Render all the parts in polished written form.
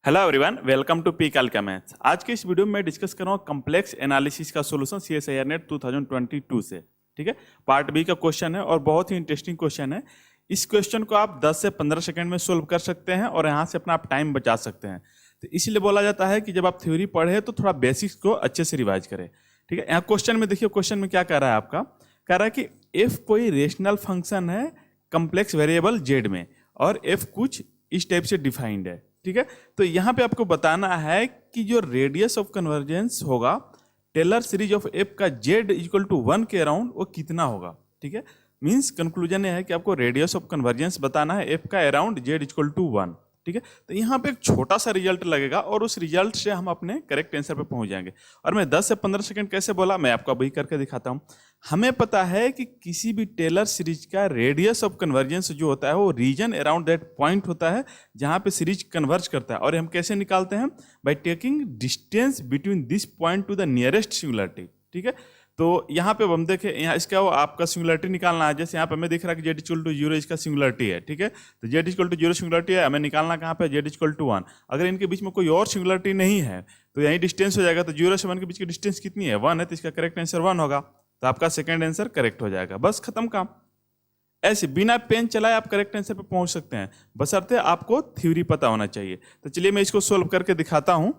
Hello everyone, welcome to P कैलका maths. आज के इस वीडियो में मैं डिस्कस कर रहा हूँ कम्प्लेक्स एनालिसिस का सॉल्यूशन CSIR नेट 2022 से। ठीक है, पार्ट बी का क्वेश्चन है और बहुत ही इंटरेस्टिंग क्वेश्चन है। इस क्वेश्चन को आप 10 से 15 सेकंड में सोल्व कर सकते हैं और यहाँ से अपना आप टाइम बचा सकते हैं। तो इसीलिए बोला जाता है कि जब आप थ्योरी पढ़े तो थोड़ा बेसिक्स को अच्छे से रिवाइज करें। ठीक है, यहाँ क्वेश्चन में देखिए, क्वेश्चन में क्या कह रहा है आपका, कह रहा है कि एफ कोई रेशनल फंक्शन है कम्प्लेक्स वेरिएबल जेड में और एफ कुछ इस टाइप से डिफाइंड है। ठीक है, तो यहाँ पे आपको बताना है कि जो रेडियस ऑफ कन्वर्जेंस होगा टेलर सीरीज ऑफ एफ का जेड इक्वल टू 1 के अराउंड वो कितना होगा। ठीक है, मींस कंक्लूजन ये है कि आपको रेडियस ऑफ कन्वर्जेंस बताना है एफ का अराउंड जेड इक्वल टू 1। ठीक है, तो यहाँ पे एक छोटा सा रिजल्ट लगेगा और उस रिजल्ट से हम अपने करेक्ट आंसर पे पहुंच जाएंगे। और मैं 10 से 15 सेकंड कैसे बोला, मैं आपको अभी करके दिखाता हूँ। हमें पता है कि किसी भी टेलर सीरीज का रेडियस ऑफ कन्वर्जेंस जो होता है वो रीजन अराउंड दैट पॉइंट होता है जहाँ पे सीरीज कन्वर्ज करता है। और हम कैसे निकालते हैं, by taking distance between this point two the nearest singularity. ठीक है, तो यहाँ पे हम देखें, यहाँ इसका वो आपका सिंगुलरिटी निकालना है। जैसे यहाँ पे हमें दिख रहा है कि जेड इक्वल टू 0 इसका सिंगुलरिटी है। ठीक है, तो जेड इक्वल टू 0 सिंगुलरिटी है, हमें निकालना कहाँ पे, जेड इक्वल टू 1। अगर इनके बीच में कोई और सिंगुलरिटी नहीं है तो यही डिस्टेंस हो जाएगा। तो 0 से 1 के बीच की डिस्टेंस कितनी है, 1 है, तो इसका करेक्ट आंसर 1 होगा। तो आपका सेकंड आंसर करेक्ट हो जाएगा, बस खत्म काम। ऐसे बिना पेन चलाए आप करेक्ट आंसर पे पहुंच सकते हैं, बशर्ते आपको थ्योरी पता होना चाहिए। तो चलिए मैं इसको सोल्व करके दिखाता हूं।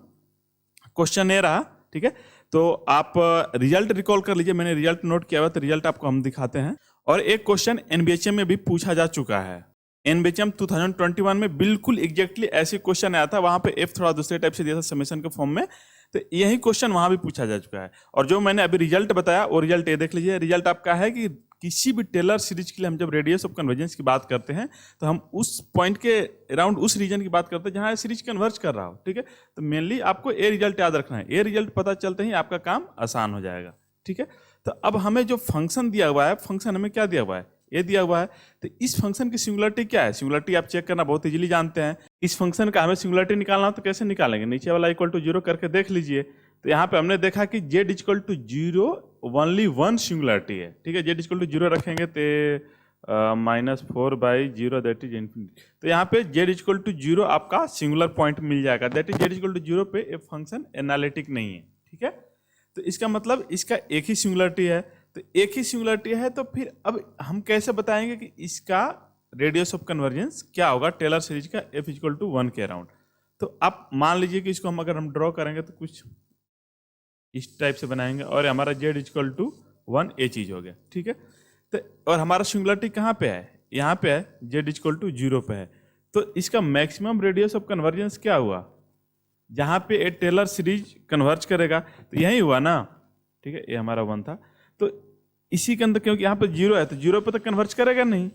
क्वेश्चन ये रहा। ठीक है, तो आप रिजल्ट रिकॉल कर लीजिए, मैंने रिजल्ट नोट किया हुआ, तो रिजल्ट आपको हम दिखाते हैं। और एक क्वेश्चन एनबीएचएम में भी पूछा जा चुका है। एनबीएचएम 2021 में बिल्कुल एग्जैक्टली ऐसे क्वेश्चन आया था, वहां पे एफ थोड़ा दूसरे टाइप से दिया था समेशन के फॉर्म में। तो यही क्वेश्चन वहां भी पूछा जा चुका है। और जो मैंने अभी रिजल्ट बताया वो रिजल्ट ये देख लीजिए। रिजल्ट आपका है कि किसी भी टेलर सीरीज के लिए हम जब रेडियस ऑफ कन्वर्जेंस की बात करते हैं तो हम उस पॉइंट के अराउंड उस रीजन की बात करते हैं जहां सीरीज कन्वर्ज कर रहा हो। ठीक है, तो मेनली आपको ये रिजल्ट याद रखना है। ये रिजल्ट पता चलते ही आपका काम आसान हो जाएगा। ठीक है, तो अब हमें जो फंक्शन दिया हुआ है, फंक्शन हमें क्या दिया हुआ है, ये दिया हुआ है। तो इस फंक्शन की सिंगुलरिटी क्या है, सिंगुलरिटी आप चेक करना बहुत इजीली जानते हैं। इस फंक्शन का हमें सिंगुलरिटी निकालना हो तो कैसे निकालेंगे, नीचे वाला इक्वल टू 0 करके देख लीजिए। तो यहाँ पे हमने देखा कि Z equal to 0 only 1 singularity है। ठीक है, जेड इक्वल टू 0 रखेंगे तो -4/0 दैट इज इन्फिनिटी। तो यहाँ पे जेड इक्वल टू 0 आपका सिंगुलर पॉइंट मिल जाएगा, that is Z equal to 0 पे ये फंक्शन एनालिटिक नहीं है। ठीक है, तो इसका मतलब इसका एक ही सिंगुलरिटी है। तो एक ही सिंगुलरिटी है तो फिर अब हम कैसे बताएंगे कि इसका रेडियस ऑफ कन्वर्जेंस क्या होगा टेलर सीरीज का एफ इक्वल टू 1 के अराउंड। तो आप मान लीजिए कि इसको हम अगर हम ड्रॉ करेंगे तो कुछ इस टाइप से बनाएंगे और हमारा जेड इक्वल टू 1 ये चीज हो गया। ठीक है, तो और हमारा सिंगुलरिटी कहाँ पे है, यहाँ पे है, जेड इक्वल टू 0 पे है। तो इसका मैक्सिमम रेडियस ऑफ कन्वर्जेंस क्या हुआ, जहाँ पे ए टेलर सीरीज कन्वर्ज करेगा, तो यही हुआ ना। ठीक है, ये हमारा 1 था, तो इसी के अंदर क्योंकि यहाँ पे 0 है तो 0 पे तो कन्वर्ज करेगा नहीं।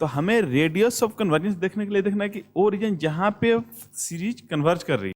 तो हमें रेडियस ऑफ कन्वर्जेंस देखने के लिए देखना है कि वो रीजन जहाँ पे सीरीज कन्वर्ज कर रही है।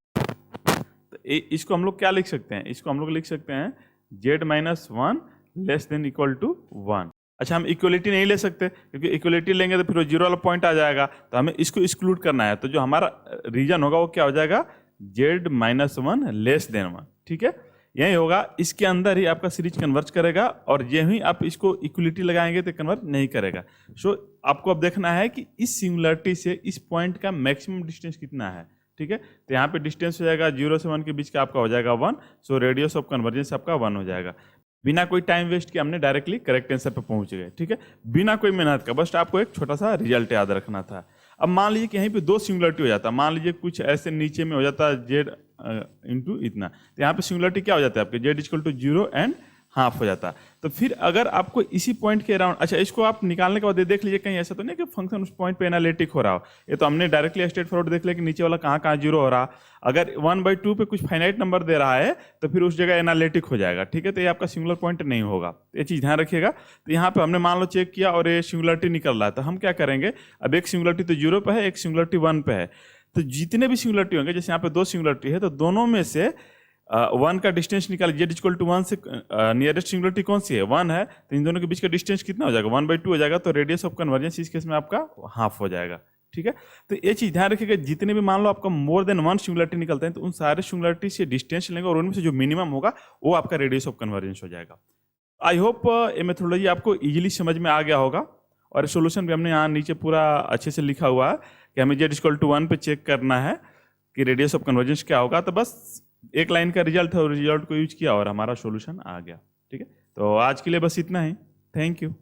तो इसको हम लोग क्या लिख सकते हैं, इसको हम लोग लिख सकते हैं z-1 less than equal to 1। अच्छा, हम इक्वलिटी नहीं ले सकते क्योंकि इक्वलिटी लेंगे तो फिर वो 0 वाला पॉइंट आ जाएगा, तो हमें इसको एक्सक्लूड करना है। तो जो हमारा रीजन होगा वो क्या हो जाएगा, z-1 लेस देन 1। ठीक है, यही होगा, इसके अंदर ही आपका सीरीज कन्वर्ज करेगा और यही आप इसको इक्वलिटी लगाएंगे तो कन्वर्ज नहीं करेगा। सो आपको अब देखना है कि इस सिंगुलरिटी से इस पॉइंट का मैक्सिमम डिस्टेंस कितना है। ठीक है, तो यहाँ पे डिस्टेंस हो जाएगा 0 से 1 के बीच का आपका हो जाएगा 1। सो रेडियस ऑफ कन्वर्जेंस आपका 1 हो जाएगा। बिना कोई टाइम वेस्ट किए हमने डायरेक्टली करेक्ट आंसर पे पहुंच गए। ठीक है, बिना कोई मेहनत का, बस आपको एक छोटा सा रिजल्ट याद रखना था। अब मान लीजिए कि यहीं पे 2 सिंगुलरिटी हो जाता, मान लीजिए कुछ ऐसे नीचे में हो जाता जेड इंटू इतना, तो यहाँ पे सिंगुलरिटी क्या हो जाता है आपके, Z equal to 0 and half हो जाता। तो फिर अगर आपको इसी पॉइंट के अराउंड, अच्छा इसको आप निकालने के बाद देख लीजिए कहीं ऐसा तो नहीं कि फंक्शन उस पॉइंट पे एनालिटिक हो रहा हो। ये तो हमने डायरेक्टली स्ट्रेट फॉरवर्ड देख लिया कि नीचे वाला कहाँ कहाँ 0 हो रहा। अगर 1/2 पे कुछ फाइनाइट नंबर दे रहा है तो फिर उस जगह एनालिटिक हो जाएगा। ठीक है, तो ये आपका सिंगुलर पॉइंट नहीं होगा, ये चीज़ ध्यान रखिएगा। तो यहाँ पे हमने मान लो चेक किया और ये सिंगुलरिटी निकल रहा है, तो हम क्या करेंगे, अब एक सिंगुलरिटी तो 0 पे है, एक सिंगुलरिटी 1 पे है। तो जितने भी सिंगुलरिटी होंगे, जैसे यहाँ पे 2 सिंगुलरिटी है तो दोनों में से 1 का डिस्टेंस निकाल, जेड इक्वल टू 1 से नियरेस्ट सिंगुलरिटी कौन सी है, 1 है, तो इन दोनों के बीच का डिस्टेंस कितना हो जाएगा, 1/2 हो जाएगा। तो रेडियस ऑफ कन्वर्जेंस इस केस में आपका हाफ हो जाएगा। ठीक है, तो ये चीज ध्यान रखिएगा, जितने भी मान लो आपका मोर देन 1 सिंगुलरिटी निकलते हैं तो उन सारे सिंगुलरिटी से डिस्टेंस लेंगे और उनमें से जो मिनिमम होगा वो आपका रेडियस ऑफ कन्वर्जेंस हो जाएगा। आई होप ये मेथोडोलॉजी आपको इजीली समझ में आ गया होगा। और सोल्यूशन भी हमने यहाँ नीचे पूरा अच्छे से लिखा हुआ है कि हमें जेड इक्वल टू 1 पे चेक करना है कि रेडियस ऑफ कन्वर्जेंस क्या होगा, तो बस एक लाइन का रिजल्ट है और रिजल्ट को यूज किया और हमारा सॉल्यूशन आ गया। ठीक है, तो आज के लिए बस इतना ही। Thank you.